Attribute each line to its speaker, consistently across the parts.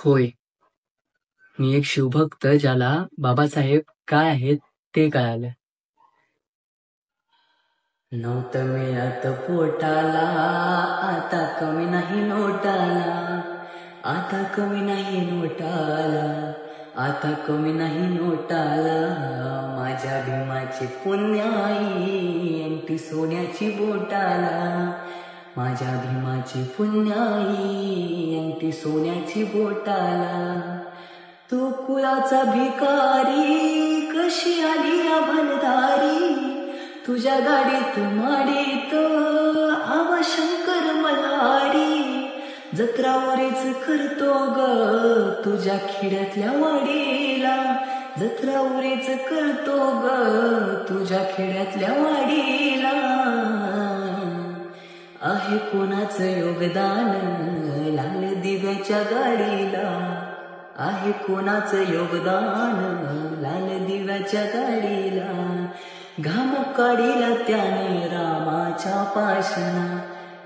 Speaker 1: होय, मी एक शिवभक्त ज्याला बाबासाहेब काय आहेत ते कळालं. नव्हतं मिळत पोटाला, आता कमी नाही नोटाला, आता कमी नाही नोटाला, आता कमी नाही नोटाला. माझ्या भीमाची पुण्याई अंगठी सोन्याची बोटाला, माझ्या भीमाची पुण्याई अंगठी सोन्याची बोटाला. तू कुळाचा भिकारी कशी आली या भंडारी, तुझ्या गाडीत माडीत आवा शंकर मल्हारी. जत्रावरेच करतो ग तुझ्या खेड्यातल्या वाडीला, जत्रावरेच करतो ग तुझ्या खेड्यातल्या वाडीला. आहे कोणाचं योगदान लाल दिव्याच्या गाडीला, आहे कोणाचं योगदान लाल दिव्याच्या गाडीला. घाम काढीला त्याने रामाच्या पाशना,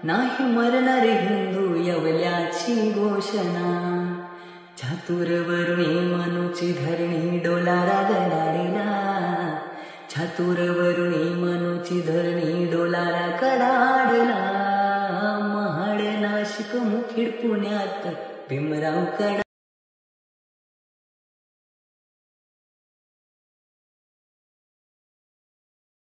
Speaker 1: नाही मरणार हिंदू यवल्याची घोषणा. छातूरवरुणी मनूची धरणी डोलारा गडाडीला, छातूरवरुणी मनूची धरणी डोलारा कडाडला. महाड नाशिक मुखेड पुण्यात भीमराव कडा.